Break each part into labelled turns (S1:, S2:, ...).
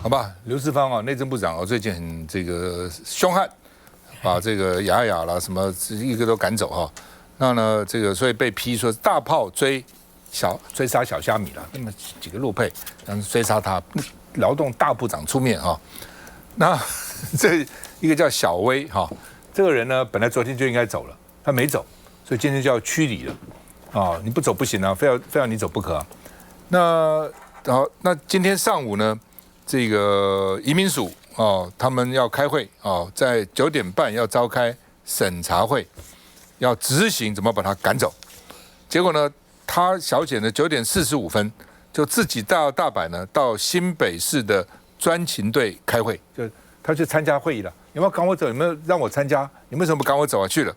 S1: 好吧，刘世芳啊，内政部长啊，最近很这个凶悍，把这个雅雅啦什么一个都赶走哈。那呢，这个所以被批说大炮追杀小虾米了，那么几个陆配，然后追杀他，劳动大部长出面哈。那这一个叫小薇哈，这个人呢，本来昨天就应该走了，他没走，所以今天就要驱离了啊！你不走不行啊，非要你走不可啊。那今天上午呢？这个移民署哦，他们要开会哦，在9点半要召开审查会，要执行怎么把他赶走。结果呢，他小姐呢9点45分就自己到大阪呢，到新北市的专勤队开会，就他去参加会议了。有没有赶我走？有没有让我参加？你为什么不赶我走啊？去了，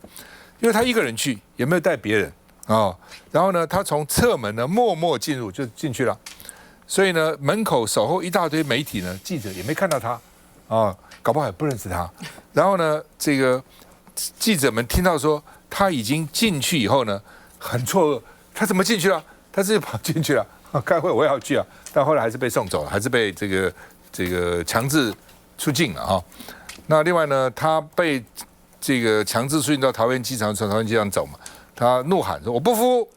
S1: 因为他一个人去，也没有带别人哦。然后呢，他从侧门呢默默进入，就进去了。所以呢，门口守候一大堆媒体呢，记者也没看到他，啊，搞不好也不认识他。然后呢，这个记者们听到说他已经进去以后呢，很错愕，他怎么进去了？他自己跑进去了，开会我也要去啊，但后来还是被送走了，还是被这个强制出境了哈。那另外呢，他被这个强制出境到桃园机场，从桃园机场走嘛，他怒喊说：“我不服！”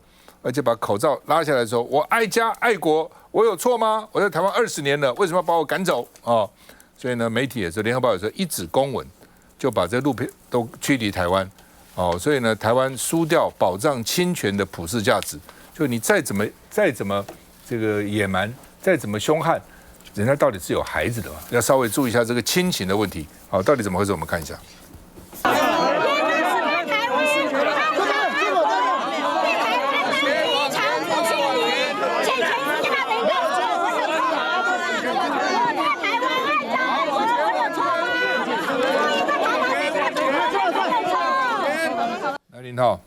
S1: 而且把口罩拉下来说：“我爱家爱国。”我有错吗？我在台湾20年了，为什么要把我赶走啊？所以呢，媒体也是，联合报也说一纸公文就把这陆配都驱离台湾哦。所以呢，台湾输掉保障侵权的普世价值，就你再怎么这个野蛮，再怎么凶悍，人家到底是有孩子的嘛，要稍微注意一下这个亲情的问题。好，到底怎么回事？我们看一下。林涛，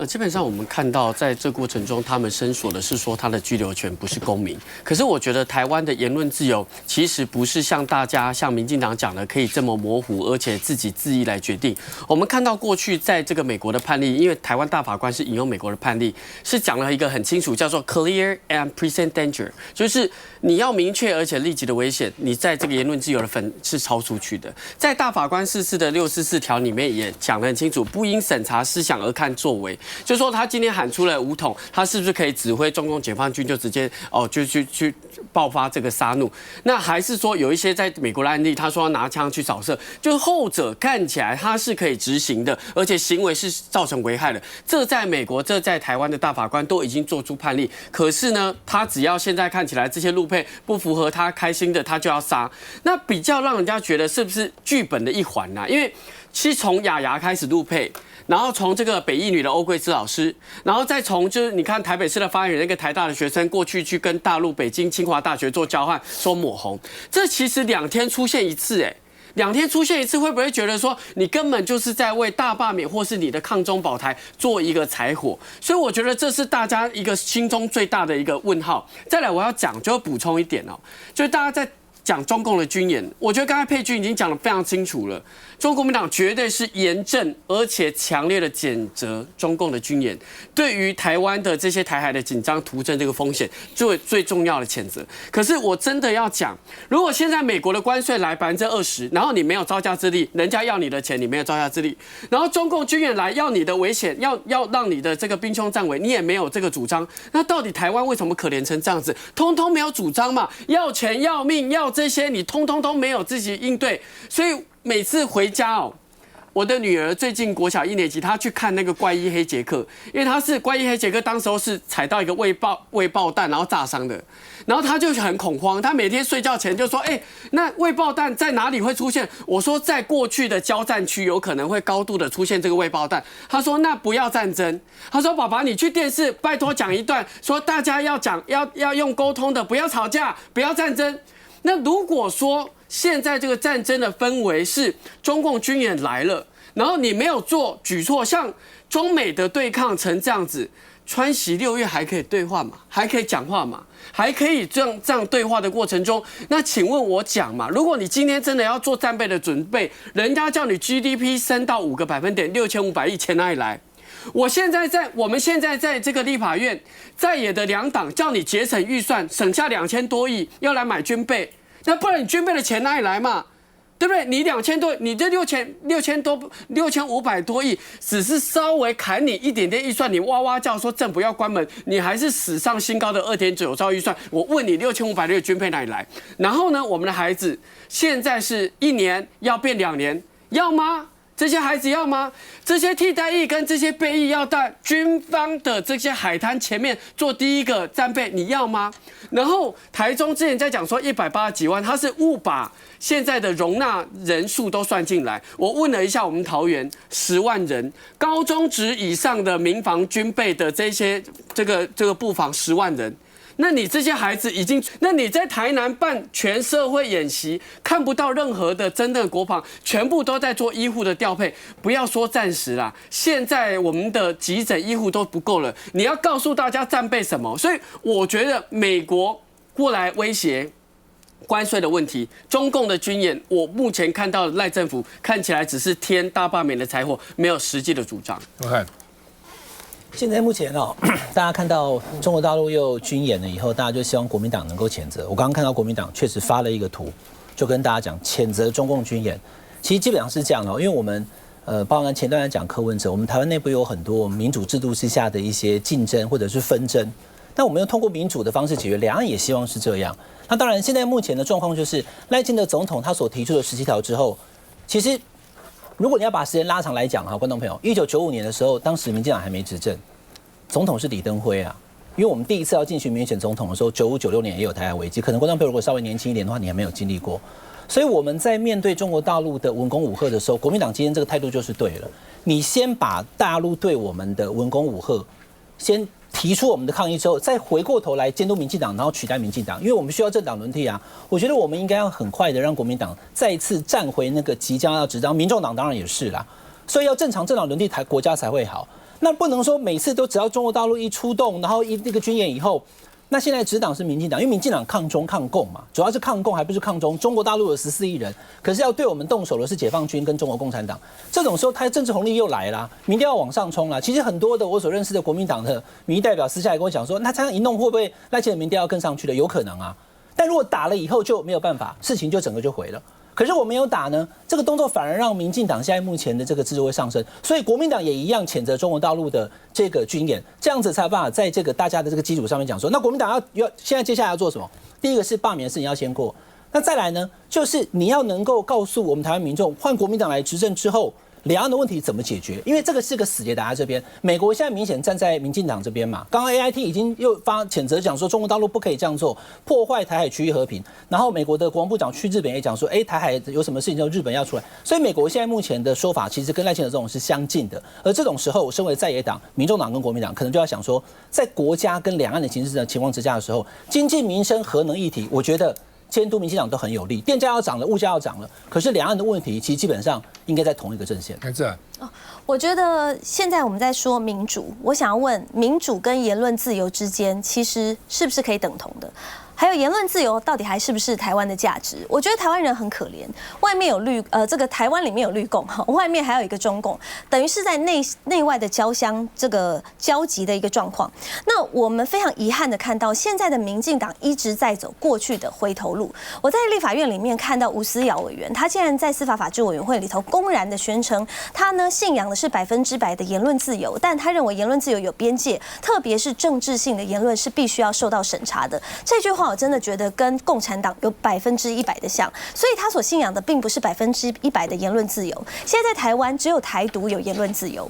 S2: 基本上我们看到，在这过程中，他们申索的是说他的居留权不是公民。可是我觉得台湾的言论自由其实不是像民进党讲的可以这么模糊，而且自己恣意来决定。我们看到过去在这个美国的判例，因为台湾大法官是引用美国的判例，是讲了一个很清楚，叫做 clear and present danger， 就是你要明确而且立即的危险，你在这个言论自由的份是超出去的。在大法官释字的644条里面也讲得很清楚，不因审查思想而看作为。就说他今天喊出了武统，他是不是可以指挥中共解放军就直接就去爆发这个杀戮？那还是说有一些在美国的案例，他说要拿枪去扫射，就后者看起来他是可以执行的，而且行为是造成危害的。这在美国，这在台湾的大法官都已经做出判例。可是呢，他只要现在看起来这些陆配不符合他开心的，他就要杀。那比较让人家觉得是不是剧本的一环呢？因为其实从雅雅开始陆配。然后从这个北一女的欧桂芝老师，然后再从就是你看台北市的发言人那个台大的学生过去跟大陆北京清华大学做交换，说抹红，这其实2天出现一次，2天出现一次，会不会觉得说你根本就是在为大罢免或是你的抗中保台做一个柴火？所以我觉得这是大家一个心中最大的一个问号。再来我要讲就要补充一点就是大家在讲中共的军演，我觉得刚才佩君已经讲得非常清楚了。中国国民党绝对是严正而且强烈的谴责中共的军演，对于台湾的这些台海的紧张突增这个风险，最重要的谴责。可是我真的要讲，如果现在美国的关税来20%，然后你没有招架之力，人家要你的钱，你没有招架之力，然后中共军演来要你的危险，要让你的这个兵凶战危，你也没有这个主张，那到底台湾为什么可怜成这样子？通通没有主张嘛，要钱要命要这些，你通通都没有自己应对，所以。每次回家我的女儿最近国小1年级，她去看那个怪医黑杰克，因为她是怪医黑杰克，当时候是踩到一个未爆弹，然后炸伤的，然后她就很恐慌，她每天睡觉前就说：“那未爆弹在哪里会出现？”我说：“在过去的交战区有可能会高度的出现这个未爆弹。”她说：“那不要战争。”她说：“爸爸，你去电视拜托讲一段，说大家要讲要用沟通的，不要吵架，不要战争。”那如果说现在这个战争的氛围是中共军演来了，然后你没有做举措，像中美的对抗成这样子，川习6月还可以对话嘛？还可以讲话嘛？还可以这样对话的过程中，那请问我讲嘛？如果你今天真的要做战备的准备，人家叫你 GDP 升到5个百分点，6500亿钱哪里来？我们现在在这个立法院在野的2党叫你节省预算，省下2000多亿要来买军备。那不然你军备的钱哪里来嘛？对不对？你2000多，你这6500多亿，只是稍微砍你一点点预算，你哇哇叫说政府要关门，你还是史上新高的2.9兆预算。我问你，6500亿军备哪里来？然后呢，我们的孩子现在是1年要变2年，要吗？这些孩子要吗？这些替代役跟这些备役要在军方的这些海滩前面做第一个战备，你要吗？然后台中之前在讲说180几万，他是误把现在的容纳人数都算进来。我问了一下我们桃园10万人，高中职以上的民防军备的这个布防10万人。那你这些孩子已经，那你在台南办全社会演习，看不到任何的真正的国防，全部都在做医护的调配。不要说暂时啦，现在我们的急诊医护都不够了，你要告诉大家战备什么？所以我觉得美国过来威胁关税的问题，中共的军演，我目前看到的赖政府看起来只是添大罢免的柴火，没有实际的主张。
S1: 我看。
S3: 现在目前大家看到中国大陆又军演了以后，大家就希望国民党能够谴责。我刚刚看到国民党确实发了一个图，就跟大家讲谴责中共军演。其实基本上是这样因为我们包含前段来讲柯文哲，我们台湾内部有很多民主制度之下的一些竞争或者是纷争，但我们用通过民主的方式解决，两岸也希望是这样。那当然，现在目前的状况就是赖清德总统他所提出的17条之后，其实。如果你要把时间拉长来讲观众朋友，1995年的时候，当时民进党还没执政，总统是李登辉啊。因为我们第一次要进行民选总统的时候，95、96年也有台海危机，可能观众朋友如果稍微年轻一点的话，你还没有经历过。所以我们在面对中国大陆的文攻武吓的时候，国民党今天这个态度就是对了。你先把大陆对我们的文攻武吓，先提出我们的抗议之后，再回过头来监督民进党，然后取代民进党，因为我们需要政党轮替啊。我觉得我们应该要很快的让国民党再一次站回那个即将要执掌，民众党当然也是啦。所以要正常政党轮替，国家才会好。那不能说每次都只要中国大陆一出动，然后那个军演以后。那现在执党是民进党，因为民进党抗中抗共嘛，主要是抗共还不是抗中。中国大陆有14亿人，可是要对我们动手的是解放军跟中国共产党。这种时候，他的政治红利又来了，民调要往上冲了。其实很多的我所认识的国民党的民意代表私下来跟我讲说，那这样一弄会不会赖清德民调要跟上去了？有可能啊。但如果打了以后就没有办法，事情就整个就毁了。可是我没有打呢，这个动作反而让民进党现在目前的这个支持会上升，所以国民党也一样谴责中国大陆的这个军演，这样子才有办法在这个大家的这个基础上面讲说，那国民党要现在接下来要做什么？第一个是罢免的事情要先过，那再来呢，就是你要能够告诉我们台湾民众，换国民党来执政之后。两岸的问题怎么解决？因为这个是个死结打在这边。美国现在明显站在民进党这边嘛。刚刚 AIT 已经又发谴责讲说，中国大陆不可以这样做，破坏台海区域和平。然后美国的国防部长去日本也讲说，台海有什么事情就日本要出来。所以美国现在目前的说法，其实跟赖清德这种是相近的。而这种时候，身为在野党，民众党跟国民党可能就要想说，在国家跟两岸的形势的情况之下的时候，经济民生核能议题，我觉得。监督民进党都很有利，电价要涨了，物价要涨了，可是两岸的问题其实基本上应该在同一个阵线。
S4: 我觉得现在我们在说民主，我想要问，民主跟言论自由之间其实是不是可以等同的？还有言论自由到底还是不是台湾的价值？我觉得台湾人很可怜，外面有这个台湾里面有绿共，外面还有一个中共，等于是在内外的交相这个交集的一个状况。那我们非常遗憾的看到，现在的民进党一直在走过去的回头路。我在立法院里面看到吴思瑶委员，他竟然在司法法制委员会里头公然的宣称，他呢信仰的是100%的言论自由，但他认为言论自由有边界，特别是政治性的言论是必须要受到审查的。这句话我真的觉得跟共产党有100%的像，所以他所信仰的并不是100%的言论自由。现在在台湾只有台独有言论自由，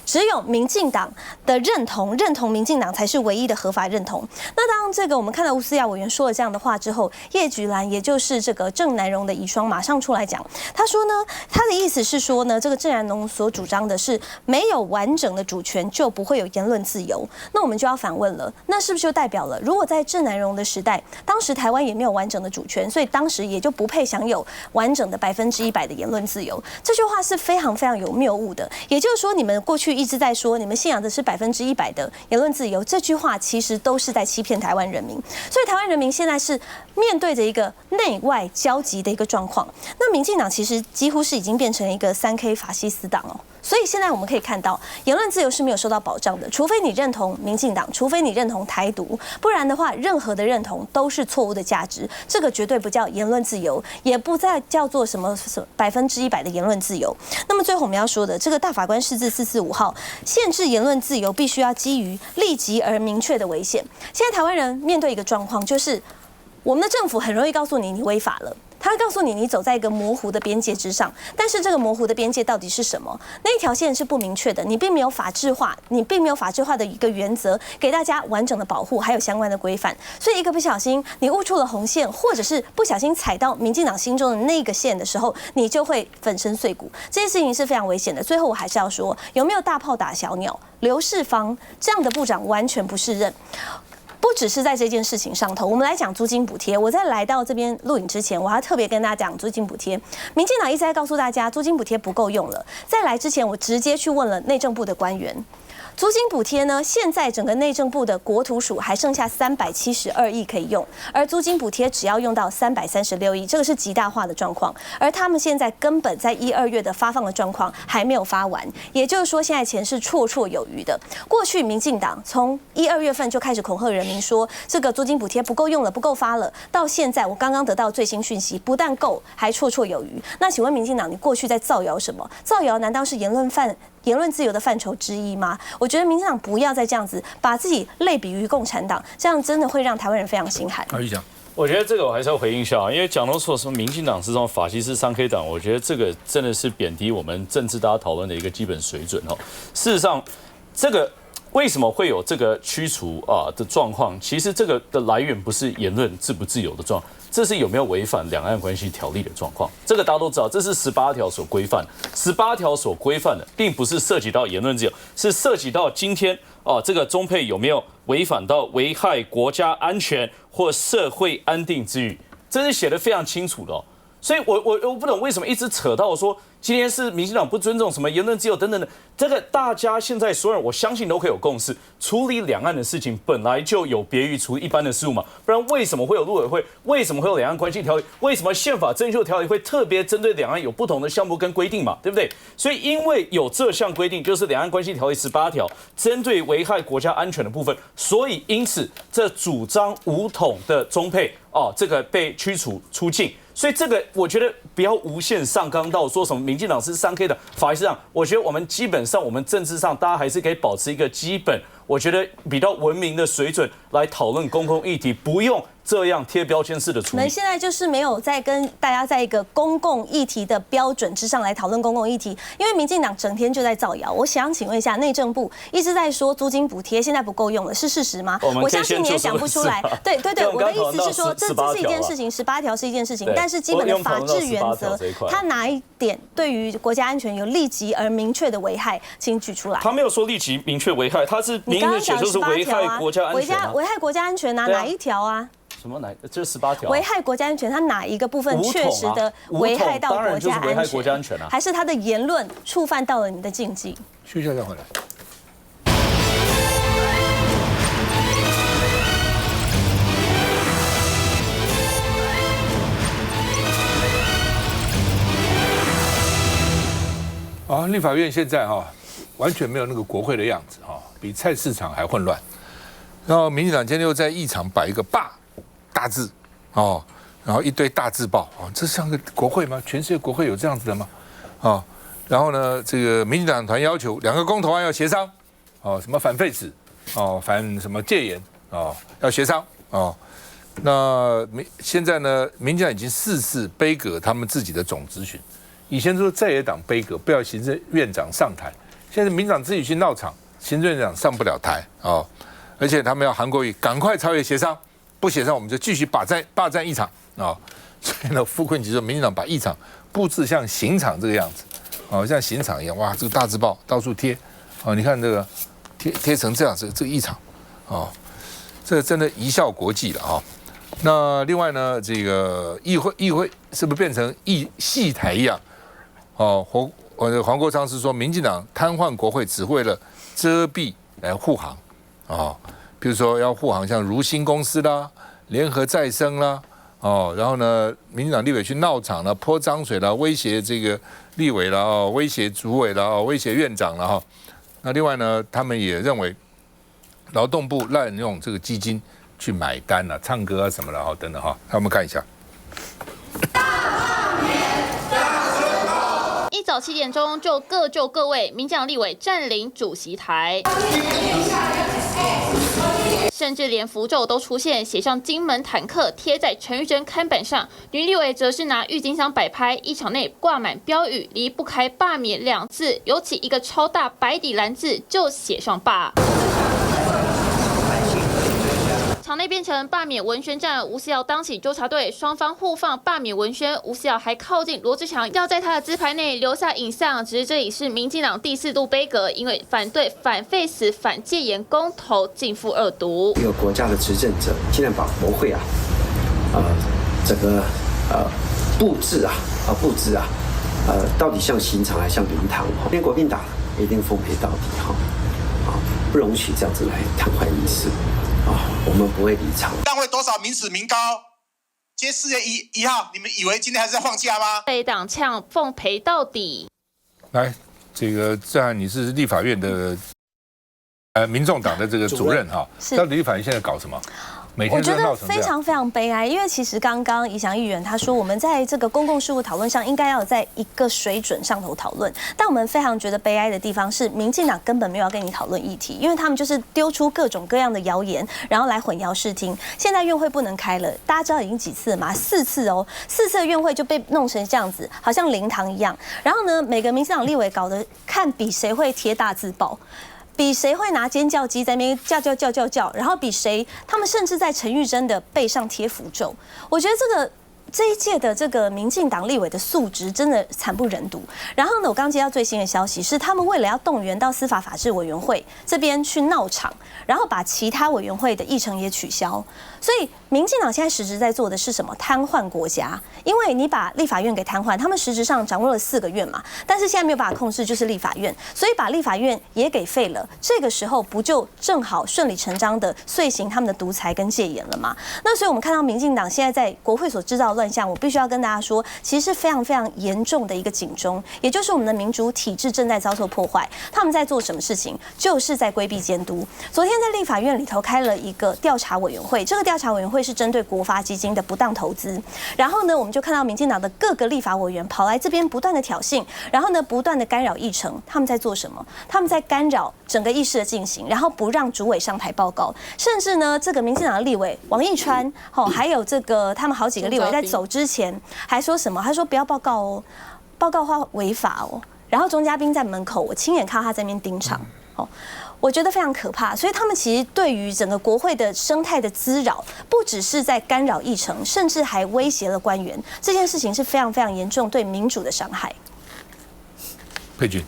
S4: 只有民进党的认同民进党才是唯一的合法认同。那当这个我们看到吴思瑶委员说了这样的话之后，叶菊兰也就是这个郑南榕的遗孀马上出来讲，他说呢，他的意思是说呢，这个郑南榕所主张的是没有完整的主权就不会有言论自由。那我们就要反问了，那是不是就代表了，如果在郑南榕的时代，当时台湾也没有完整的主权，所以当时也就不配享有完整的100%的言论自由？这句话是非常非常有谬误的。也就是说，你们过去一直在说你们信仰的是100%的言论自由，这句话其实都是在欺骗台湾人民。所以台湾人民现在是面对着一个内外交集的一个状况。那民进党其实几乎是已经变成一个3K 法西斯党哦。所以现在我们可以看到，言论自由是没有受到保障的，除非你认同民进党，除非你认同台独，不然的话，任何的认同都是错误的价值。这个绝对不叫言论自由，也不再叫做什么100%的言论自由。那么最后我们要说的，这个大法官释字445号，限制言论自由必须要基于立即而明确的危险。现在台湾人面对一个状况，就是我们的政府很容易告诉你你违法了。他会告诉你，你走在一个模糊的边界之上，但是这个模糊的边界到底是什么？那一条线是不明确的，你并没有法制化，你并没有法制化的一个原则，给大家完整的保护，还有相关的规范。所以一个不小心，你误触了红线，或者是不小心踩到民进党心中的那个线的时候，你就会粉身碎骨。这件事情是非常危险的。最后我还是要说，有没有大炮打小鸟？刘世芳这样的部长完全不是任。不只是在这件事情上头，我们来讲租金补贴。我在来到这边录影之前，我还特别跟大家讲租金补贴。民进党一直在告诉大家，租金补贴不够用了。在来之前，我直接去问了内政部的官员。租金补贴呢？现在整个内政部的国土署还剩下372亿可以用，而租金补贴只要用到336亿，这个是极大化的状况。而他们现在根本在1、2月的发放的状况还没有发完，也就是说现在钱是绰绰有余的。过去民进党从1、2月份就开始恐吓人民说这个租金补贴不够用了，不够发了，到现在我刚刚得到最新讯息，不但够，还绰绰有余。那请问民进党，你过去在造谣什么？造谣难道是言论自由的范畴之一吗？我觉得民进党不要再这样子把自己类比于共产党，这样真的会让台湾人非常心寒。
S1: 于讲，
S5: 我觉得这个我还是要回应一下，因为讲到说什么民进党是这种法西斯3K 党，我觉得这个真的是贬低我们政治大家讨论的一个基本水准哦。事实上，这个为什么会有这个驱除的状况？其实这个的来源不是言论自不自由的状况。这是有没有违反两岸关系条例的状况？这个大家都知道，这是18条所规范。18条所规范的，并不是涉及到言论自由，是涉及到今天这个中配有没有违反到危害国家安全或社会安定之余，这是写得非常清楚的哦。所以我不懂为什么一直扯到说今天是民进党不尊重什么言论自由等等的，这个大家现在所有人我相信都可以有共识，处理两岸的事情本来就有别于处理一般的事务嘛，不然为什么会有陆委会？为什么会有两岸关系条例？为什么宪法增修条例会特别针对两岸有不同的项目跟规定嘛？对不对？所以因为有这项规定，就是两岸关系条例18条，针对危害国家安全的部分，所以因此这主张武统的中配这个被驱除出境。所以这个我觉得不要无限上纲到说什么民进党是3K 的法西斯党，我觉得我们基本上我们政治上大家还是可以保持一个基本，我觉得比较文明的水准来讨论公共议题，不用这样贴标签式的处理。
S4: 我们现在就是没有在跟大家在一个公共议题的标准之上来讨论公共议题，因为民进党整天就在造谣。我想请问一下，内政部一直在说租金补贴现在不够用了，是事实吗？我相信你也讲不出来。对，我的意思是说，这是一件事情，18条是一件事情，但是基本的法治原则，它哪一点对于国家安全有立即而明确的危害，请举出来。
S5: 他没有说立即明确危害，他是明确写就是危害国家安全，
S4: 危害国家安全啊，哪一条啊？
S5: 什么哪？这18条
S4: 危害国家安全，它哪一个部分确实的危害到国家安全？还是他的言论触犯到了你的禁忌？
S1: 休息一下再回来。立法院现在完全没有那个国会的样子比菜市场还混乱。然后民进党今天又在议场摆一个霸大字然后一堆大字报这像个国会吗？全世界国会有这样子的吗？然后呢，这个民进党团要求2个公投案要协商什么反废止反什么戒严要协商那现在呢，民进党已经4次杯葛他们自己的总质询。以前都是在野党杯葛，不要行政院长上台，现在民进党自己去闹场，行政院长上不了台而且他们要韩国瑜赶快朝野协商，不协商我们就继续霸占议场所以呢，傅昆萁说民进党把议场布置像刑场这个样子像刑场一样，哇，这个大字报到处贴你看这个贴成这样子，这个议场这个真的贻笑国际了那另外呢，这个议会是不是变成戏台一样？黄国昌是说，民进党瘫痪国会只为了遮蔽来护航比如说要护航像如新公司啦、联合再生啦哦，然后呢，民进党立委去闹场了，泼脏水了，威胁这个立委了哦，威胁主委了哦，威胁院长了哈。那另外呢，他们也认为劳动部滥用这个基金去买单了，唱歌啊什么的哈，等等哈。那我们看一下。
S6: 一早7点钟就各就各位，民进党立委占领主席台。甚至连符咒都出现，写上金门坦克贴在陈玉珍看板上。女立委则是拿郁金香摆拍，一场内挂满标语，离不开罢免2字，尤其一个超大白底蓝字就写上罢。场内变成罢免文宣战，吴思瑶当起纠察队，双方互放罢免文宣。吴思瑶还靠近罗志强，要在他的资牌内留下影像。只是这里是民进党第4度杯葛，因为反对反废死、反戒严公投尽付2读。
S7: 一个国家的执政者，竟然把国会整个布置到底像刑场还像灵堂？连国民党一定奉陪到底哈，不容许这样子来瘫痪议事。我们不会离场。
S8: 单位多少民脂民膏？今天4月1号，你们以为今天还是在放假吗？
S6: 被党呛奉陪到底。
S1: 来，这个郑涵，你是立法院的民众党的这个主任哈，到底立法院现在搞什么？
S4: 我觉得非常非常悲哀，因为其实刚刚宜翔议员他说，我们在这个公共事务讨论上应该要在一个水准上头讨论，但我们非常觉得悲哀的地方是，民进党根本没有要跟你讨论议题，因为他们就是丢出各种各样的谣言，然后来混淆视听。现在院会不能开了，大家知道已经几次了嘛？4次哦，4次的院会就被弄成这样子，好像灵堂一样。然后呢，每个民进党立委搞得看比谁会贴大字报。比谁会拿尖叫鸡在那边叫，然后比谁，他们甚至在陈玉珍的背上贴符咒。我觉得这一届的这个民进党立委的素质真的惨不忍睹。然后呢，我刚接到最新的消息是，他们为了要动员到司法法制委员会这边去闹场，然后把其他委员会的议程也取消。所以民进党现在实质在做的是什么？瘫痪国家。因为你把立法院给瘫痪，他们实质上掌握了4个院嘛，但是现在没有办法控制，就是立法院，所以把立法院也给废了。这个时候不就正好顺理成章的遂行他们的独裁跟戒严了吗？那所以我们看到民进党现在在国会所制造的乱象，我必须要跟大家说，其实是非常非常严重的一个警钟，也就是我们的民主体制正在遭受破坏。他们在做什么事情？就是在规避监督。昨天在立法院里头开了一个调查委员会，这个调查委员会是针对国发基金的不当投资。然后呢，我们就看到民进党的各个立法委员跑来这边不断的挑衅，然后呢不断的干扰议程。他们在做什么？他们在干扰整个议事的进行，然后不让主委上台报告，甚至呢这个民进党的立委王义川，还有这个他们好几个立委在走之前还说什么？他说不要报告哦，报告的话违法哦。然后钟嘉宾在门口，我亲眼看到他在那边盯场，我觉得非常可怕。所以他们其实对于整个国会的生态的滋扰，不只是在干扰议程，甚至还威胁了官员。这件事情是非常非常严重，对民主的伤害。
S1: 佩君。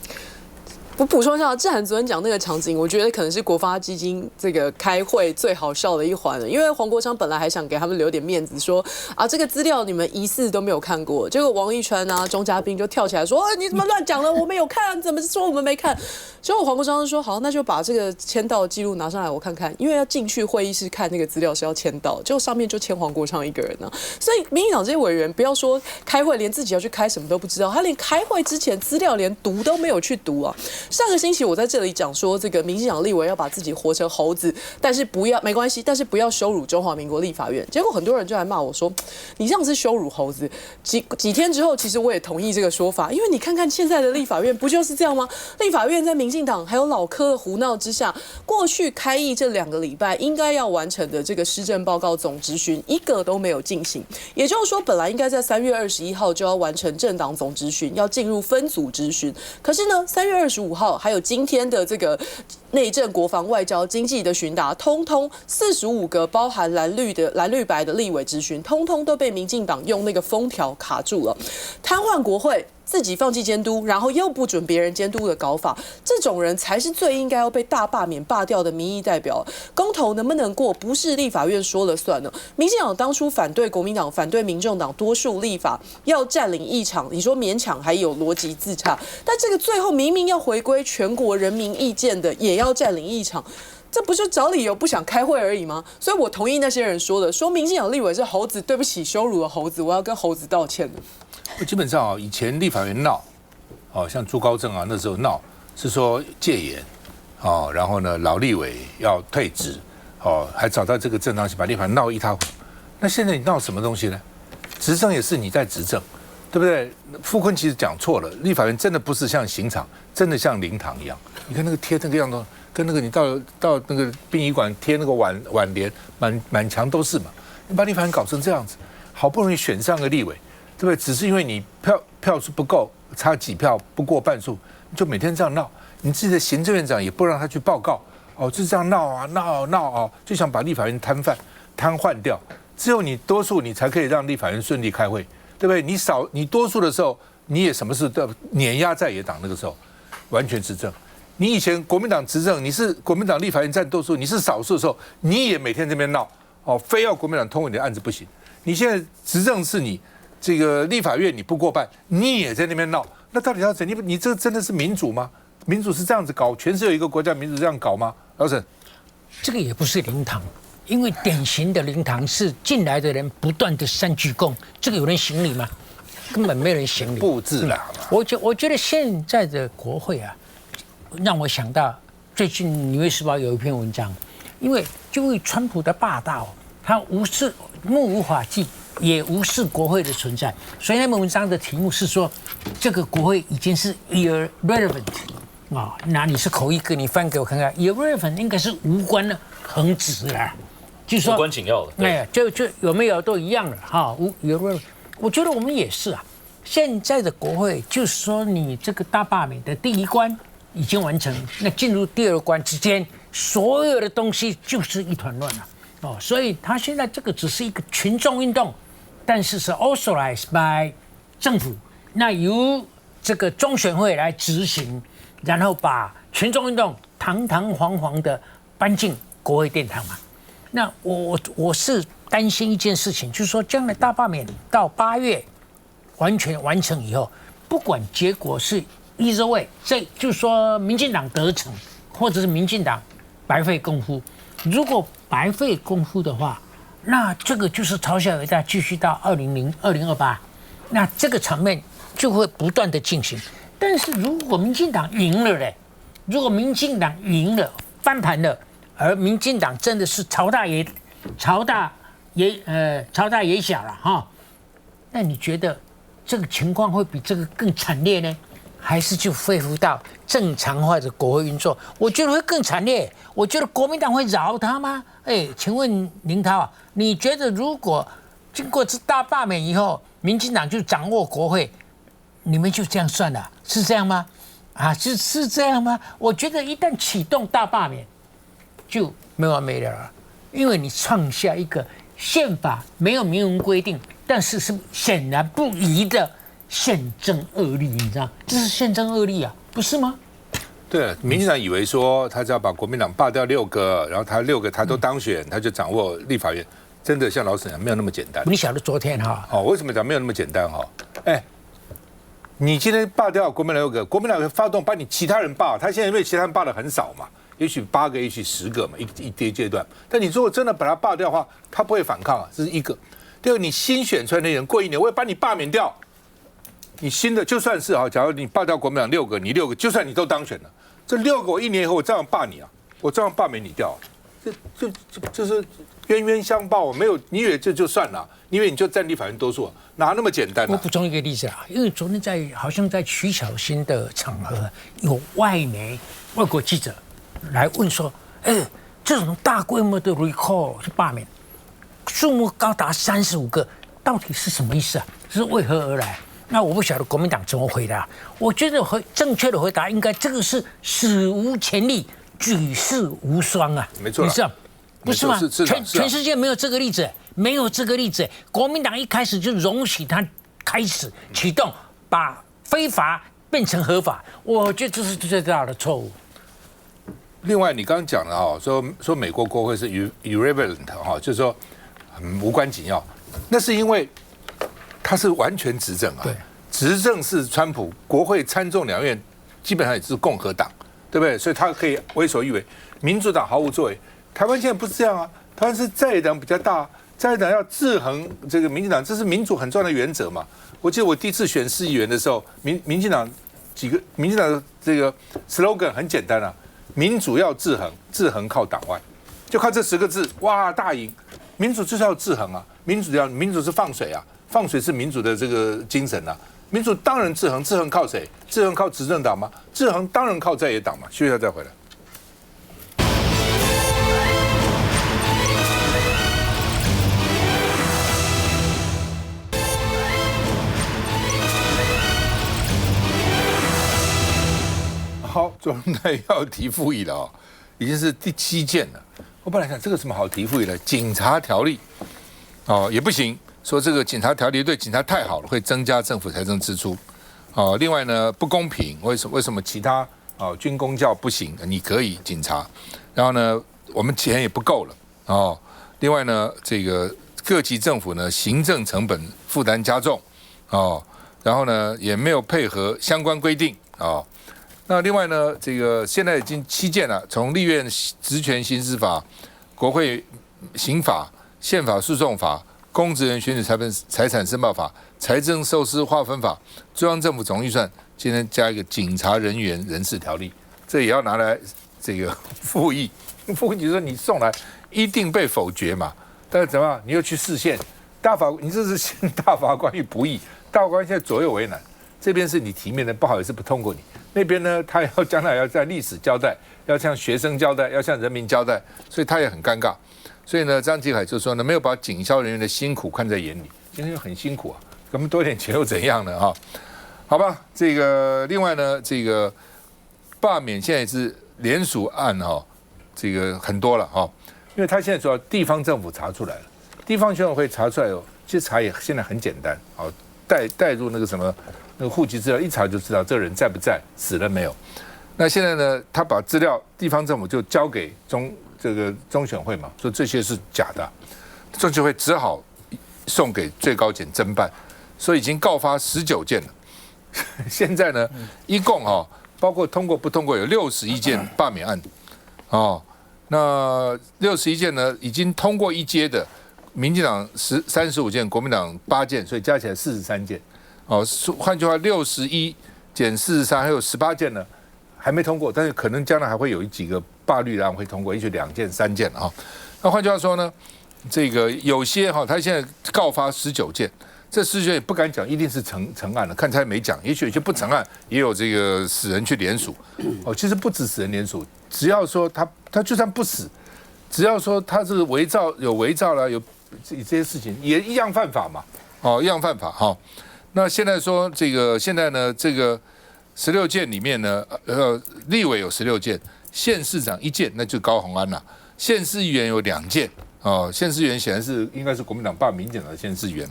S9: 我补充一下，志涵昨天讲那个场景，我觉得可能是国发基金这个开会最好笑的一环了。因为黄国昌本来还想给他们留点面子，说这个资料你们疑似都没有看过。结果王一川钟嘉宾就跳起来说：“你怎么乱讲了？我们有看，怎么说我们没看？”结果黄国昌就说：“好，那就把这个签到记录拿上来我看看，因为要进去会议室看那个资料是要签到，结果上面就签黄国昌一个人呢。所以民进党这些委员不要说开会，连自己要去开什么都不知道，他连开会之前资料连读都没有去读啊。”上个星期我在这里讲说，这个民进党立委要把自己活成猴子，但是不要没关系，但是不要羞辱中华民国立法院。结果很多人就来骂我说，你这样是羞辱猴子。几天之后，其实我也同意这个说法，因为你看看现在的立法院不就是这样吗？立法院在民进党还有老柯的胡闹之下，过去开议这2个礼拜应该要完成的这个施政报告总质询一个都没有进行，也就是说，本来应该在3月21号就要完成政党总质询，要进入分组质询，可是呢，3月25号还有今天的这个内政、国防、外交、经济的询答，通通45个包含蓝绿白的立委质询，通通都被民进党用那个封条卡住了，瘫痪国会。自己放弃监督，然后又不准别人监督的搞法，这种人才是最应该要被大罢免罢掉的民意代表。公投能不能过，不是立法院说了算了。民进党当初反对国民党、反对民众党多数立法，要占领议场，你说勉强还有逻辑自洽，但这个最后明明要回归全国人民意见的，也要占领议场。这不就找理由不想开会而已吗？所以我同意那些人说的，说民进党立委是猴子，对不起，羞辱了猴子，我要跟猴子道歉了。
S1: 基本上啊，以前立法院闹，像朱高正啊那时候闹是说戒严，然后呢老立委要退职，还找到这个正当性把立法院闹一塌糊涂。那现在你闹什么东西呢？执政也是你在执政，对不对？傅昆其实讲错了，立法院真的不是像刑场，真的像灵堂一样。你看那个贴那个样子，跟那个你到那个殡仪馆贴那个挽联，满墙都是嘛。你把立法院搞成这样子，好不容易选上个立委，对不对？只是因为你票数不够，差几票不过半数，你就每天这样闹。你自己的行政院长也不让他去报告，就这样闹啊，就想把立法院瘫痪掉。只有你多数，你才可以让立法院顺利开会，对不对？你多数的时候，你也什么事都碾压在野党，那个时候完全执政。你以前国民党执政，你是国民党立法院占多数，你是少数的时候，你也每天这边闹，非要国民党通过你的案子不行。你现在执政是你这个立法院你不过半，你也在那边闹，那到底要怎？你这真的是民主吗？民主是这样子搞？全是有一个国家民主这样搞吗？老沈，
S10: 这个也不是灵堂。因为典型的灵堂是进来的人不断的三鞠躬，这个有人行礼吗？根本没人行礼。
S1: 布置了。
S10: 我觉得现在的国会啊，让我想到最近《纽约时报》有一篇文章，因为川普的霸道，他目无法纪，也无视国会的存在，所以那篇文章的题目是说，这个国会已经是 irrelevant 那你是口译哥，你翻给我看看 ，irrelevant 应该是无关的横直啦。就是说
S5: 无关紧要的，
S10: 就有没有都一样了哈。我觉得我们也是啊。现在的国会就是说，你这个大罢免的第一关已经完成，那进入第二关之间，所有的东西就是一团乱了所以他现在这个只是一个群众运动，但是是 authorized by 政府，那由这个中选会来执行，然后把群众运动堂堂皇皇的搬进国会殿堂嘛。那我是担心一件事情，就是说将来大罢免到8月完全完成以后，不管结果是either way，这就是说民进党得逞，或者是民进党白费功夫。如果白费功夫的话，那这个就是朝小伟大继续到2028，那这个场面就会不断的进行。但是如果民进党赢了嘞，如果民进党赢了翻盘了。而民进党真的是朝大也小了哈，那你觉得这个情况会比这个更惨烈呢，还是就恢复到正常化的国会运作？我觉得会更惨烈。我觉得国民党会饶他吗？请问林涛啊，你觉得如果经过这大罢免以后，民进党就掌握国会，你们就这样算了？是这样吗？是这样吗？我觉得一旦启动大罢免，就没完没了了，因为你创下一个宪法没有明文规定，但是是显然不宜的宪政恶例，你知道？这是宪政恶例啊，不是吗？
S1: 对，民进党以为说他只要把国民党罢掉6个，然后他6个他都当选，他就掌握立法院。真的像老沈讲，没有那么简单。
S10: 你晓得昨天哈？
S1: 为什么讲没有那么简单哈？你今天罢掉国民党6个，国民党会发动把你其他人罢，他现在因为其他人罢的很少嘛。也许8个，也许10个嘛，一阶段。但你如果真的把它罢掉的话，他不会反抗这是一个。第二个，你新选出来的人过1年，我也把你罢免掉。你新的就算是假如你罢掉国民党6个，你6个，就算你都当选了，这6个我1年以后我照样罢你啊，我照样罢免你掉。就是冤冤相报，没有你以为这就算了，因为你就占立法院多数，哪那么简单
S10: 我补充一个例子啊，因为昨天好像在徐巧芯的场合，有外国记者来问说，这种大规模的 recall 是罢免，数目高达35个，到底是什么意思啊？是为何而来？那我不晓得国民党怎么回答。我觉得正确的回答应该这个是史无前例、举世无双啊！
S1: 没错，
S10: 你知道不是吗？全世界没有这个例子，没有这个例子。国民党一开始就容许他开始启动，把非法变成合法，我觉得这是最大的错误。
S1: 另外，你刚刚讲了说美国国会是 irrelevant 就是说无关紧要，那是因为他是完全执政啊。
S10: 对，
S1: 执政是川普，国会参众两院基本上也是共和党，对不对？所以他可以为所欲为。民主党毫无作为，台湾现在不是这样啊，台湾是在野党比较大，在野党要制衡这个民进党，这是民主很重要的原则嘛。我记得我第一次选市议员的时候，民进党的这个 slogan 很简单啊，民主要制衡，制衡靠党外，就靠这10个字，哇，大赢。民主就是要制衡啊，民主是放水啊，放水是民主的这个精神啊。民主当然制衡，制衡靠谁？制衡靠执政党吗？制衡当然靠在野党嘛。休息一下再回来。好，中代要提复议了哦，已经是第7件了。我本来想这个什么好提复议的，警察条例哦也不行。说这个警察条例对警察太好了，会增加政府财政支出。另外呢不公平，为什么其他军公教不行？你可以警察。然后呢，我们钱也不够了另外呢，这个各级政府呢行政成本负担加重然后呢也没有配合相关规定那另外呢，这个现在已经7件了，从立院职权行使法、国会刑法、宪法诉讼法、公职人选举财产申报法、财政收支划分法、中央政府总预算，今天加一个警察人员人事条例，这也要拿来这个复议。复议就是说你送来一定被否决嘛，但是怎么样？你又去释宪，你这是陷大法官于不义，大法官现在左右为难。这边是你提名的，不好意思不通过你；那边呢，他要将来要向历史交代，要向学生交代，要向人民交代，所以他也很尴尬。所以呢，张继海就说呢，没有把警消人员的辛苦看在眼里，今天很辛苦啊，给我们多一点钱又怎样呢？好吧，这个另外呢，这个罢免现在也是联署案这个很多了因为他现在主要地方政府查出来了，地方选委会查出来其实查也现在很简单带入那个什么那个户籍资料，一查就知道这个人在不在，死了没有。那现在呢，他把资料地方政府就交给中选会嘛，说这些是假的，中选会只好送给最高检侦办，所以已经告发19件了。现在呢，一共包括通过不通过有61件罢免案那61件呢，已经通过一阶的，民进党35件，国民党8件，所以加起来43件。换句话，61减43，还有18件呢，还没通过，但是可能将来还会有几个罢律案会通过，也许2件、3件那换句话说呢，这个有些他现在告发19件，这19件也不敢讲一定是成案了，看他没讲，也许有些不成案，也有这个死人去联署。其实不止死人联署，只要说他就算不死，只要说他是伪造了，有这些事情也一样犯法嘛，一样犯法那现在说现在呢，这个16件里面呢，立委有16件，县市长1件，那就高虹安了。县市议员有2件，县市议员显然应该是国民党罢民进党的县市议员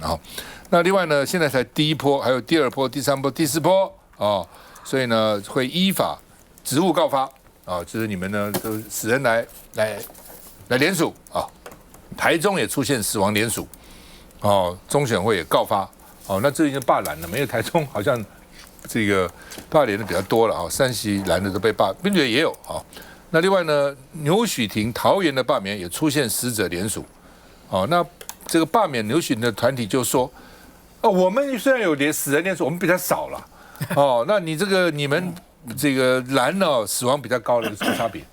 S1: 那另外呢，现在才第1波，还有第2波、第3波、第4波所以呢会依法职务告发就是你们呢都死人来联署台中也出现死亡联署中选会也告发那这已经罢蓝了，没有台中好像这个罢联的比较多了山西蓝的都被罢，并且也有那另外呢，牛许庭桃园的罢免也出现死者联署那这个罢免牛许庭的团体就说我们虽然有死人联署，我们比较少了那你们这个蓝死亡比较高了，有什么差别？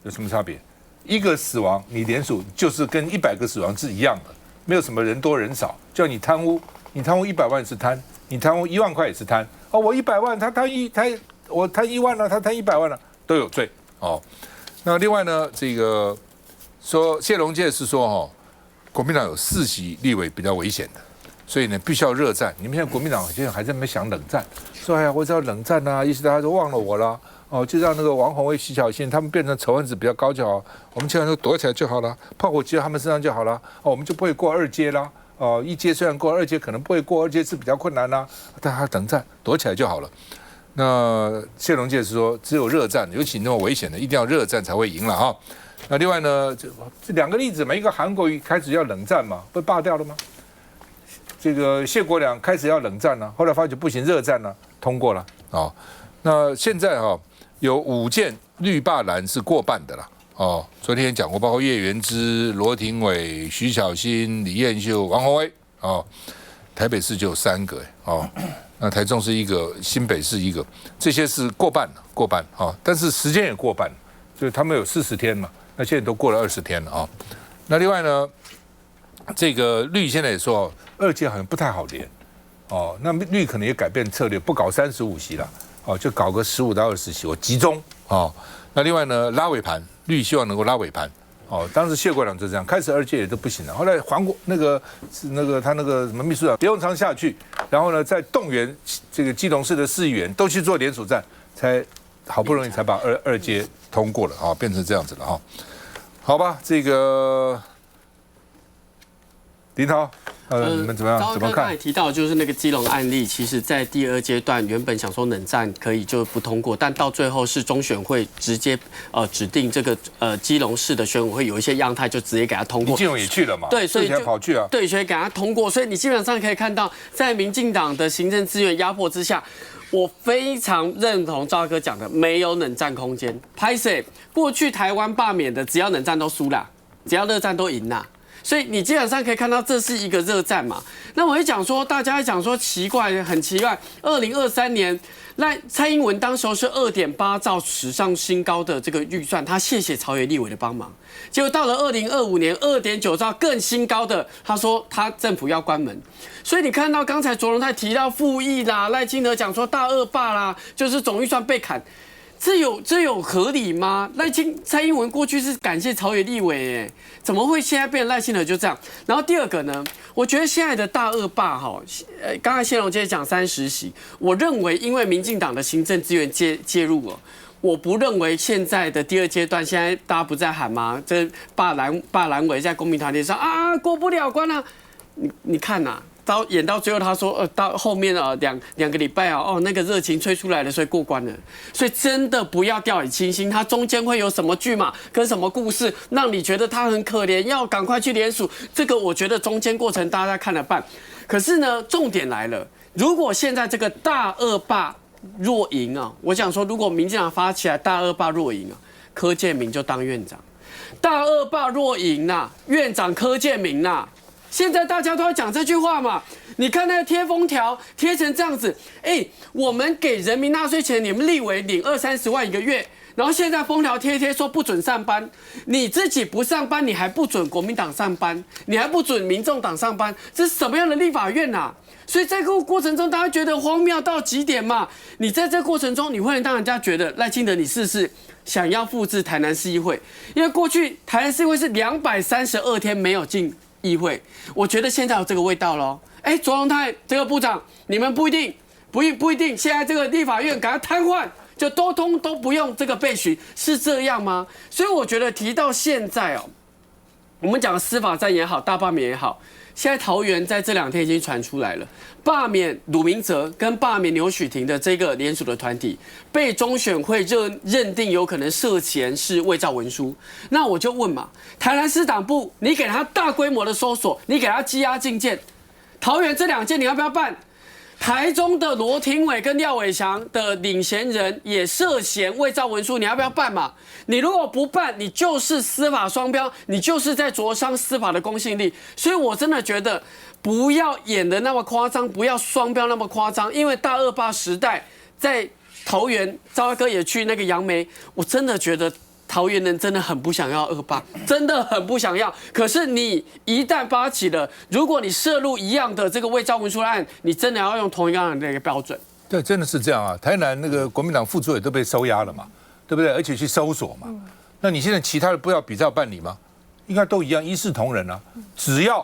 S1: 有什么差别？一个死亡你联署就是跟100个死亡是一样的，没有什么人多人少。叫你贪污，你贪污100万是贪，你贪污1万块也是贪我100万，我贪1万了，他贪100万了，都有罪那另外呢，这个说谢龙介是说国民党有4席立委比较危险的，所以呢必须要热战。你们现在国民党现在还在那边想冷战，说我只要冷战意思大家都忘了我了就让那个王宏威、徐巧芯他们变成仇恨值比较高就好，我们现在都躲起来就好了，炮火击到他们身上就好了我们就不会过2阶啦1阶虽然过2阶可能不会过2阶是比较困难啦但他冷战躲起来就好了。那谢龙介是说，只有热战，尤其那么危险的，一定要热战才会赢了那另外呢，这2个例子嘛，一个韩国瑜开始要冷战嘛，被罢掉了吗？这个谢国梁开始要冷战了，后来发觉不行，热战了，通过了那现在有5件绿霸蓝是过半的啦。哦，昨天讲过，包括叶元之、罗廷伟、徐小新、李彦秀、王宏威。哦，台北市就有3个哦，那台中是1个，新北市1个，这些是过半啊，但是时间也过半，就是他们有40天嘛，那现在都过了20天了啊。那另外呢，这个绿现在也说2届好像不太好连哦，那绿可能也改变策略，不搞35席了哦，就搞个15到20席，我集中哦。那另外呢，拉尾盘，绿希望能够拉尾盘。哦，当时谢国良就这样，开始2届也都不行了，后来黄国那个他那个什么秘书长别永昌下去，然后呢再动员这个基隆市的市议员都去做联署站，才好不容易才把二届通过了啊，变成这样子了哈。好吧，这个林涛。你们怎么样？怎么看？
S2: 刚才提到就是那个基隆案例，其实在第2阶段原本想说冷战可以就不通过，但到最后是中选会直接指定这个基隆市的选委会有一些样态就直接给他通过。
S1: 基隆也去了嘛？
S2: 对，所以就
S1: 跑去啊。
S2: 对，所以给他通过，所以你基本上可以看到，在民进党的行政资源压迫之下。我非常认同赵哥讲的，没有冷战空间。拍摄过去台湾罢免的，只要冷战都输啦，只要热战都赢啦。所以你基本上可以看到，这是一个热战嘛。那我会讲说，大家会讲说奇怪，很奇怪。2023年，蔡英文当时候是2.8兆史上新高的这个预算，他谢谢朝野立委的帮忙。结果到了2025年，2.9兆更新高的，他说他政府要关门。所以你看到刚才卓荣泰提到复议啦，赖清德讲说大恶霸啦，就是总预算被砍。这有合理吗？蔡英文过去是感谢朝野立委，哎，怎么会现在变赖清德就这样？然后第2个呢，我觉得现在的大恶霸哈，刚才谢龙介讲30席，我认为因为民进党的行政资源介入了，我不认为现在的第2阶段，现在大家不在喊吗？这罢蓝委在公民团体上啊过不了关啊，你看呐。演到最后，他说到后面两个礼拜那个热情吹出来了，所以过关了。所以真的不要掉以轻心，它中间会有什么剧码跟什么故事，让你觉得他很可怜，要赶快去联署。这个我觉得中间过程大家看了半。可是呢，重点来了，如果现在这个大恶霸若赢啊，我想说，如果民进党发起来大恶霸若赢啊，柯建铭就当院长。大恶霸若赢啊，院长柯建铭啊。现在大家都要讲这句话嘛？你看那个贴封条贴成这样子，我们给人民纳税钱，你们立委领20-30万1个月，然后现在封条贴说不准上班，你自己不上班，你还不准国民党上班，你还不准民众党上班，这是什么样的立法院啊？所以在这个过程中，大家觉得荒谬到极点嘛？你在这个过程中，你会让人家觉得赖清德你是不是想要复制台南市议会？因为过去台南市议会是232天没有进议会，我觉得现在有这个味道咯。卓荣泰这个部长，你们不一定，现在这个立法院赶快瘫痪，就都不用这个备询，是这样吗？所以我觉得提到现在我们讲司法战也好，大罢免也好，现在桃园在这2天已经传出来了，罢免鲁明哲跟罢免刘许婷的这个联署的团体，被中选会认定有可能涉嫌是伪造文书。那我就问嘛，台南市党部你给他大规模的搜索，你给他羁押禁见，桃园这2件你要不要办？台中的罗廷伟跟廖伟翔的领衔人也涉嫌伪造文书，你要不要办嘛？你如果不办，你就是司法双标，你就是在灼伤司法的公信力。所以我真的觉得不要演得那么夸张，不要双标那么夸张，因为大恶霸时代在桃园，赵哥也去那个杨梅，我真的觉得桃园人真的很不想要恶霸，真的很不想要。可是你一旦发起了，如果你涉入一样的这个伪造文书案，你真的要用同一样的那个标准。
S1: 对，真的是这样啊！台南那个国民党副主委都被收押了嘛，对不对？而且去搜索嘛。那你现在其他的不要比照办理吗？应该都一样，一视同仁啊。只要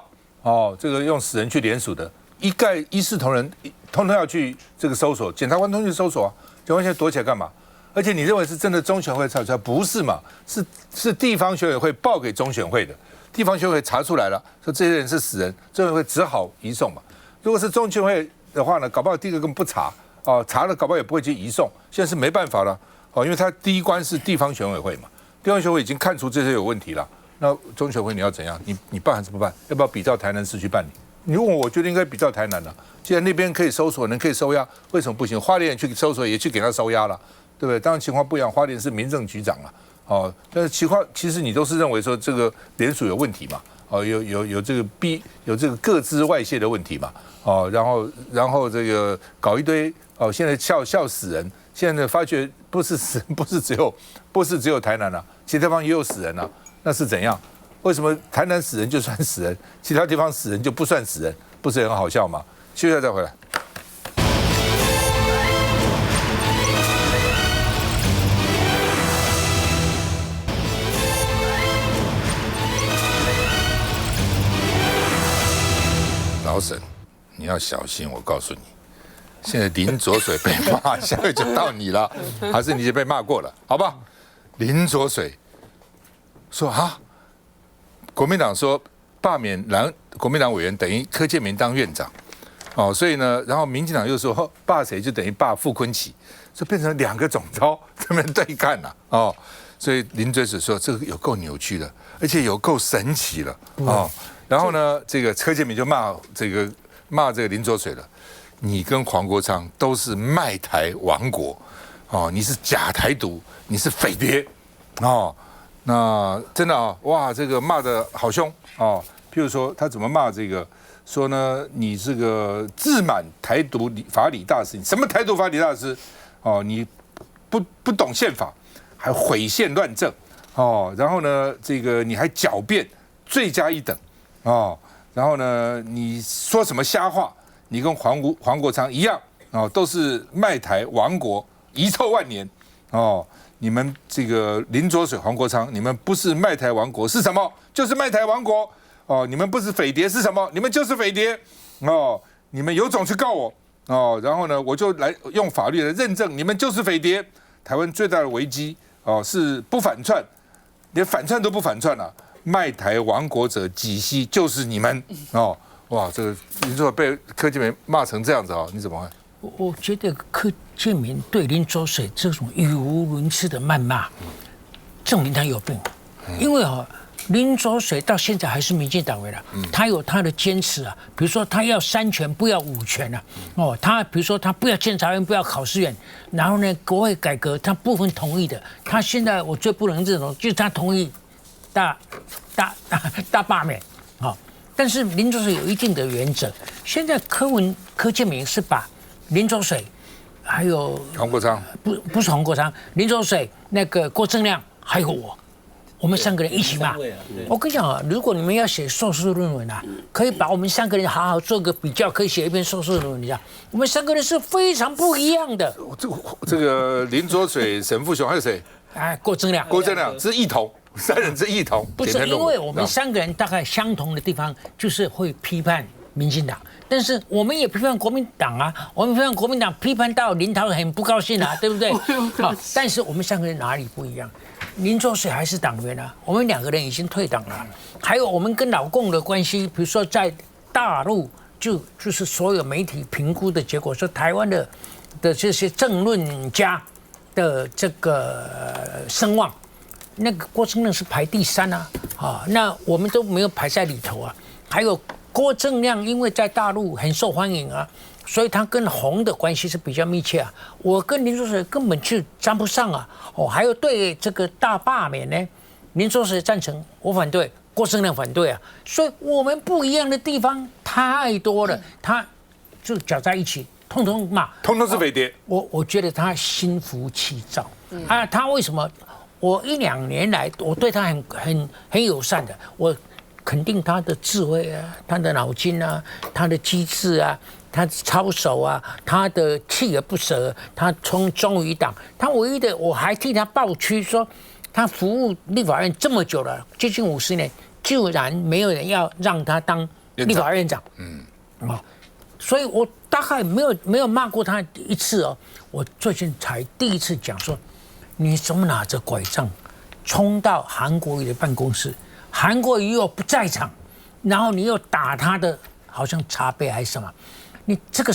S1: 这个用死人去联署的，一视同仁，通通要去这个搜索，检察官通去搜索啊。检察官现在躲起来干嘛？而且你认为是真的中选会查出来？不是嘛？是地方选委会报给中选会的，地方选委会查出来了，说这些人是死人，中选会只好移送嘛。如果是中选会的话呢，搞不好第一个根本不查，查了搞不好也不会去移送。现在是没办法了，因为他第一关是地方选委会嘛，地方选委会已经看出这些有问题了，那中选会你要怎样？你办还是不办？要不要比照台南市去办理？你问我觉得应该比照台南了。既然那边可以搜索，人可以收押，为什么不行？花莲去搜索也去给他收押了。对不对？当然情况不一样，花莲是民政局长啊，哦，但是其实你都是认为说这个联署有问题嘛，哦，有这个个资外泄的问题嘛，哦，然后这个搞一堆哦，现在笑死人，现在发觉不是只有台南啊，其他地方也有死人啊，那是怎样？为什么台南死人就算死人，其他地方死人就不算死人？不是很好笑吗？休息一下再回来。老沈，你要小心，我告诉你，现在林左水被骂，下个就到你了，还是你已经被骂过了，好吧？林左水说啊，国民党说罢免国民党委员等于柯建铭当院长，哦，所以呢，然后民进党又说罢谁就等于罢傅昆萁，就变成2个总召在那边对干了，哦，所以林左水说这个有够扭曲的，而且有够神奇了，哦。然后呢，这个柯建铭就骂这个林左水了，你跟黄国昌都是卖台亡国，哦，你是假台独，你是匪谍，哦，那真的啊，哇，这个骂得好凶哦。譬如说他怎么骂这个，说呢，你这个自满台独法理大师，你什么台独法理大师？哦，你不懂宪法，还毁宪乱政，哦，然后呢，这个你还狡辩罪加一等。哦，然后呢？你说什么瞎话？你跟黄国昌一样哦，都是卖台亡国，遗臭万年哦。你们这个林左水、黄国昌，你们不是卖台亡国是什么？就是卖台亡国哦。你们不是匪谍是什么？你们就是匪谍哦。你们有种去告我哦，然后呢，我就来用法律来认证你们就是匪谍。台湾最大的危机哦，是不反串，连反串都不反串了。卖台亡国者几息就是你们哦！哇，这个林左水被柯建铭骂成这样子哦，你怎么看？
S10: 我觉得柯建铭对林左水这种语无伦次的谩骂，证明他有病。因为林左水到现在还是民进党员了，他有他的坚持啊，比如说他要3权不要5权啊，哦，他比如说他不要监察院，不要考试院，然后呢，国会改革他部分同意的，他现在我最不能认同就是他同意。大罢免，好，但是林左水有一定的原则。现在柯建铭是把林左水还有
S1: 黄国昌，
S10: 不是黄国昌，林左水那个郭正亮还有我们3个人一起骂。我跟你讲啊，如果你们要写硕士论文啊，可以把我们3个人好好做个比较，可以写一篇硕士论文。你讲，我们3个人是非常不一样的。
S1: 这个林左水、沈富雄还有谁？
S10: 郭正亮
S1: 是异同。3人之异同，
S10: 不是因为我们3个人大概相同的地方，就是会批判民进党，但是我们也批判国民党啊，我们批判国民党，批判到林桃很不高兴啊，对不对？好，但是我们3个人哪里不一样？林左水还是党员啊，我们2个人已经退党了，还有我们跟老共的关系，比如说在大陆就是所有媒体评估的结果，说台湾的这些政论家的这个声望。那个郭正亮是排第3啊，那我们都没有排在里头啊。还有郭正亮，因为在大陆很受欢迎啊，所以他跟洪的关系是比较密切啊。我跟林左水根本就沾不上啊。哦，还有对这个大罢免呢，林左水赞成，我反对，郭正亮反对啊。所以我们不一样的地方太多了，他就搅在一起，通通骂，
S1: 通通是匪谍。
S10: 我觉得他心浮气躁啊，他为什么？我1-2年来，我对他很友善的，我肯定他的智慧啊，他的脑筋啊，他的机智啊，他操守啊，他的锲而不舍，他忠于党。他唯一的，我还替他抱屈，说他服务立法院这么久了，接近50年，居然没有人要让他当立法院长。所以我大概没有骂过他1次哦。我最近才第1次讲说。你怎么拿着拐杖冲到韩国瑜的办公室？韩国瑜又不在场，然后你又打他的，好像茶杯还是什么？你这个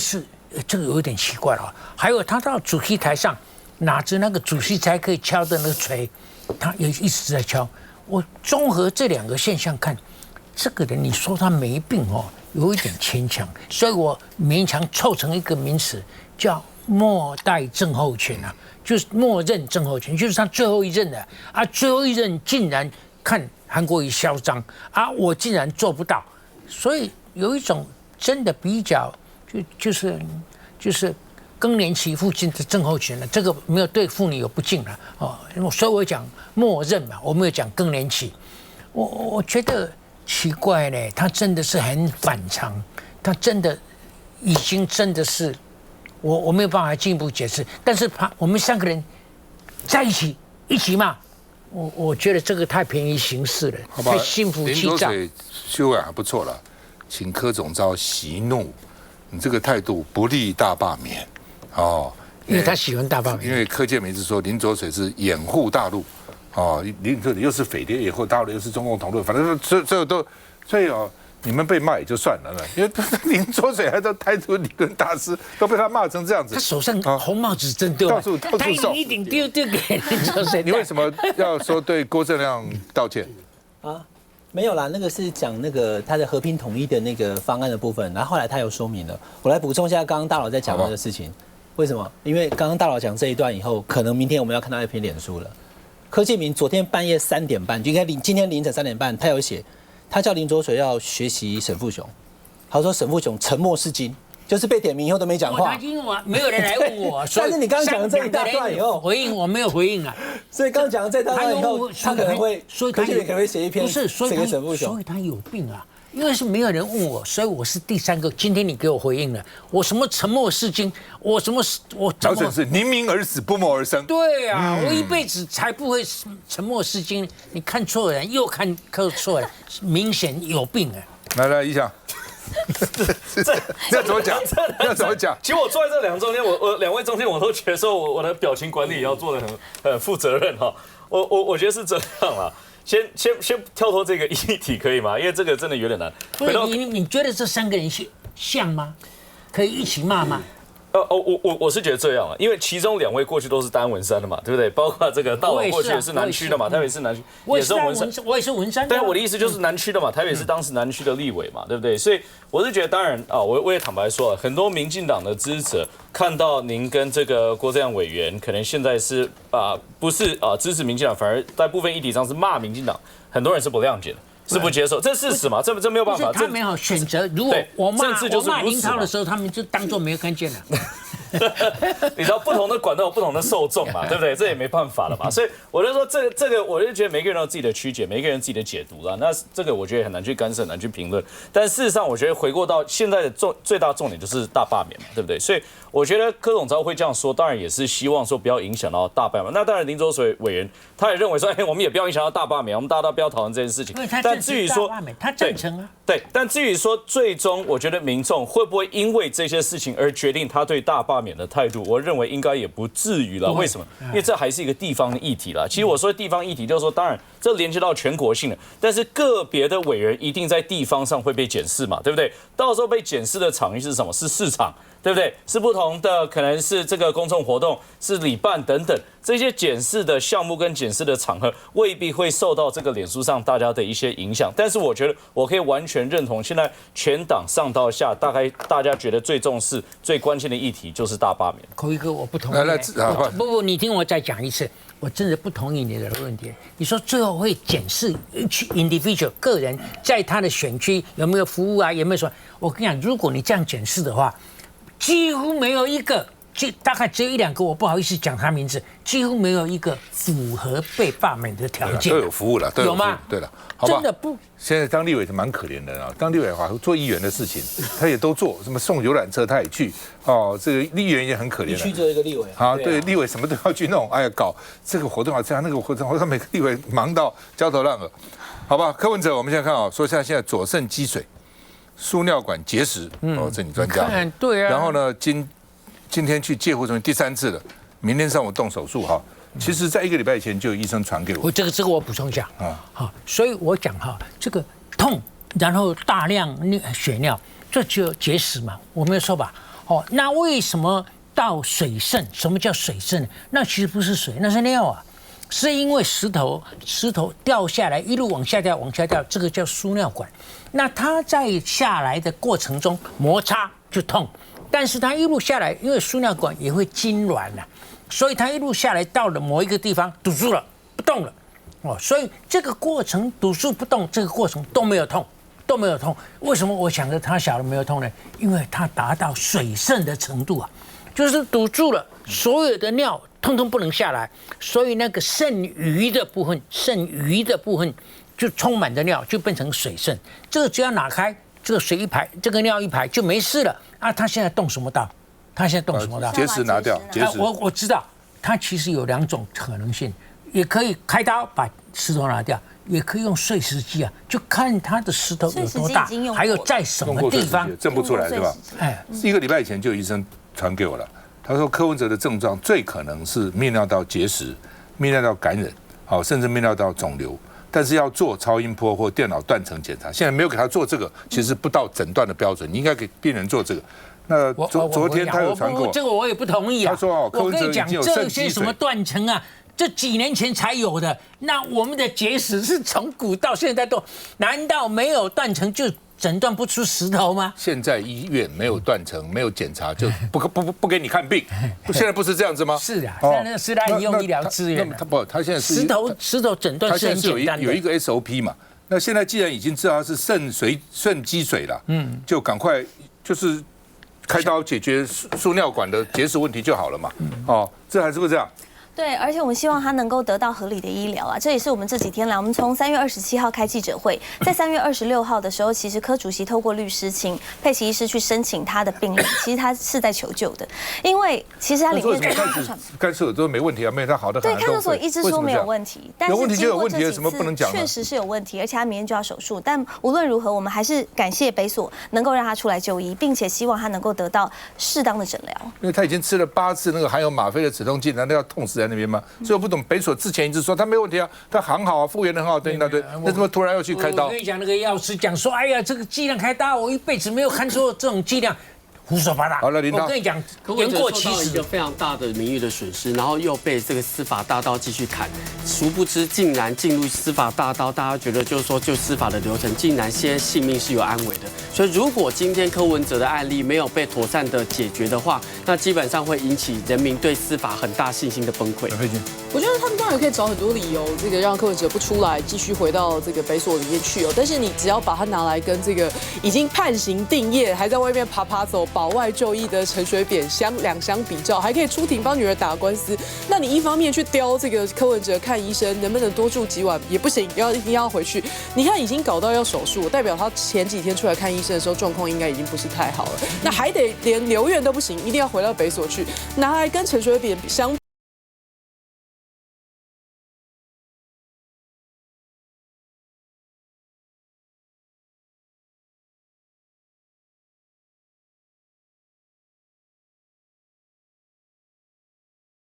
S10: 有一点奇怪了。还有他到主席台上拿着那个主席才可以敲的那个锤，他也一直在敲。我综合这2个现象看，这个人你说他没病哦，有一点牵强，所以我勉强凑成一个名词叫末代症候群啊，就是默认症候群，就是他最后一任的啊，最后一任竟然看韩国瑜嚣张啊，我竟然做不到，所以有一种真的比较，就是更年期附近的症候群了，这个没有对妇女有不敬了哦，所以我讲默认嘛，我没有讲更年期，我觉得奇怪呢，他真的是很反常，他真的已经真的是。我没有办法进一步解释，但是我们3个人在一起骂，我觉得这个太便宜行事了，太心浮气躁。
S1: 林修养还不错了，请柯总召息怒，你这个态度不利大罢免哦。
S10: 因为他喜欢大罢免，
S1: 因为柯建铭是说林左水是掩护大陆，哦，林左水又是匪谍掩护大陆，又是中共同路，反正这都所以哦。你们被骂也就算了了，因为林左水还都台独理论大师都被他骂成这样子。
S10: 他手上红帽子真多，
S1: 到处送，
S10: 一顶丢给林左水。
S1: 你为什么要说对郭正亮道歉？
S3: 啊，没有啦，那个是讲那个他的和平统一的那个方案的部分，然后后来他有说明了。我来补充一下刚刚大佬在讲的事情。为什么？因为刚刚大佬讲这一段以后，可能明天我们要看到一篇脸书了。柯建铭昨天半夜3点半，就应该今天凌晨3点半，他有写。他叫林左水要学习沈富雄，他说沈富雄沉默是金，就是被点名以后都没讲话。
S10: 他因为没有人来问我，
S3: 但是你刚刚讲的这一大段以后，
S10: 回应我没有回应啊。
S3: 所以刚刚讲的这一大段以后，他可能会，柯建铭可能会写一篇这个沈富雄，
S10: 所以他有病啊。因为是没有人问我，所以我是第3个。今天你给我回应了，我什么沉默是金，我
S1: 老沈是宁鸣而死，不谋而生。
S10: 对啊，我一辈子才不会沉默是金。你看错人，又看错人，明显有病啊！
S1: 来，一下。这怎么讲？要怎么讲？
S5: 其实我坐在这2中间，我2位中间，我都觉得说我的表情管理要做得很负责任哈。我觉得是这样啦。先跳脱这个议题可以吗？因为这个真的有点难。
S10: 你觉得这3个人像吗？可以一起骂吗？
S5: 我是觉得这样啊，因为其中2位过去都是当文山的嘛，对不对？包括这个大佬过去也是南区的嘛，台北市南区
S10: 也是文山，我也是文山。
S5: 对，我的意思就是南区的嘛，台北是当时南区的立委嘛，对不对？所以我是觉得，当然啊，我也坦白说了，很多民进党的支持者看到您跟这个郭正亮委员，可能现在是不是支持民进党，反而在部分议题上是骂民进党，很多人是不谅解的。是不接受，这是事实嘛？这没有办法。
S10: 他没有选择。如果我骂林涛的时候，他们就当作没有看见了。
S5: 你知道不同的管道有不同的受众嘛，对不对？这也没办法了嘛。所以我就说这个，我就觉得每个人都有自己的曲解，每个人自己的解读啦。那这个我觉得很难去干涉，很难去评论。但事实上，我觉得回过到现在的最大重点就是大罢免嘛，对不对？所以我觉得柯总召会这样说，当然也是希望说不要影响到大罢免。那当然林左水委员他也认为说，我们也不要影响到大罢免，我们大家都不要讨论这件事情。但至于说
S10: 他赞成啊，
S5: 对，但至于说最终，我觉得民众会不会因为这些事情而决定他对大罢免的态度，我认为应该也不至于了。为什么？因为这还是一个地方的议题啦。其实我说地方议题，就是说，当然这连接到全国性的，但是个别的委员一定在地方上会被检视嘛，对不对？到时候被检视的场域是什么？是市场。对不对？是不同的，可能是这个公众活动，是礼办等等这些检视的项目跟检视的场合，未必会受到这个脸书上大家的一些影响。但是我觉得我可以完全认同，现在全党上到下，大概大家觉得最重视、最关键的议题就是大罢免。
S10: 口一哥，我不同意。不，你听我再讲一次，我真的不同意你的论点。你说最后会检视 individual 个人在他的选区有没有服务啊，有没有什么？我跟你讲，如果你这样检视的话，几乎没有一个，大概只有1-2个，我不好意思讲他名字，几乎没有一个符合被罢免的条件。
S1: 都有服务了，
S10: 有吗？
S1: 对了，好吧。
S10: 真的不。
S1: 现在当立委是蛮可怜的啊，当立委的话做议员的事情，他也都做，什么送游览车他也去，哦，这个立员也很可怜。
S3: 你去做一个立委
S1: 啊？对，立委什么都要去弄，哎呀，搞这个活动啊，这样那个活动，每个立委忙到焦头烂额，好吧？柯文哲，我们现在看啊，说现在左肾积水。输尿管结石，这你专家。
S10: 对啊。
S1: 然后呢，今天去介护中心第3次了，明天上午动手术哈。其实，在1个礼拜以前就有医生传给我。
S10: 这个我补充一下啊，好，所以我讲哈，这个痛，然后大量血尿，这就结石嘛，我没有说吧？哦，那为什么到水肾？什么叫水肾？那其实不是水，那是尿啊。是因为石头掉下来，一路往下掉，这个叫输尿管。那它在下来的过程中摩擦就痛，但是它一路下来，因为输尿管也会痉挛了，所以它一路下来到了某一个地方堵住了，不动了。哦，所以这个过程堵住不动，这个过程都没有痛，都没有痛。为什么我想着它小了没有痛呢？因为它达到水渗的程度啊，就是堵住了，所有的尿通通不能下来，所以那个剩余的部分就充满着尿，就变成水渗。这个只要拿开，这个水一排，这个尿一排就没事了啊。他现在动什么刀？
S1: 结石拿掉，结石。
S10: 我知道，它其实有2种可能性。也可以开刀把石头拿掉，也可以用碎石机啊，就看它的石头有多大，还有在什么地方
S1: 震不出来是吧？1个礼拜以前就有医生传给我了，他说柯文哲的症状最可能是泌尿道结石、泌尿道感染，好，甚至泌尿道肿瘤，但是要做超音波或电脑断层检查，现在没有给他做这个，其实不到诊断的标准，你应该给病人做这个。那昨天他有传过，
S10: 这个我也不同意啊。
S1: 他说柯文哲已经有肾积水，
S10: 这些什么断层啊？这几年前才有的，那我们的结石是从古到现在都，难道没有断层就诊断不出石头吗？
S1: 现在医院没有断层，没有检查就不给你看病，现在不是这样子吗？
S10: 是啊，现在是滥用医疗资源。
S1: 他现在是
S10: 石头诊断是很简单的，
S1: 有一个 SOP 嘛。那现在既然已经知道它是肾积水了，就赶快就是开刀解决输尿管的结石问题就好了嘛。哦，这还是不是这样？
S4: 对，而且我们希望他能够得到合理的医疗啊，这也是我们这几天来，我们从3月27号开记者会，在3月26号的时候，其实柯主席透过律师请佩奇医师去申请他的病历，其实他是在求救的，因为其实他里面
S1: 看守所都没问题啊，没有他好的。
S4: 对，看守所一直说没有问题，但是经过这几次确实是有问题，而且他明天就要手术，但无论如何，我们还是感谢北所能够让他出来就医，并且希望他能够得到适当的诊疗，
S1: 因为他已经吃了8次那个含有吗啡的止痛剂，难道要痛死在那边吗？所以我不懂，北所之前一直说他没问题啊，他很好啊，复原的很好，对那对，那怎么突然要去开刀？
S10: 我跟你讲，那个药师讲说，哎呀，这个剂量开刀，我一辈子没有看出这种剂量。胡说八道！
S1: 好了，林涛，
S2: 我跟你讲，言过其实，一个非常大的名誉的损失，然后又被这个司法大刀继续砍，殊不知竟然进入司法大刀，大家觉得就是说就司法的流程，竟然现在性命是有安危的。所以如果今天柯文哲的案例没有被妥善的解决的话，那基本上会引起人民对司法很大信心的崩溃。
S9: 我觉得他们当然可以找很多理由，这个让柯文哲不出来，继续回到这个北所里面去哦。但是你只要把它拿来跟这个已经判刑定谳，还在外面爬走。保外就医的陈水扁两相比较，还可以出庭帮女儿打官司。那你一方面去刁这个柯文哲看医生，能不能多住几晚也不行，一定要回去。你看已经搞到要手术，代表他前几天出来看医生的时候状况应该已经不是太好了。那还得连留院都不行，一定要回到北所去，拿来跟陈水扁相。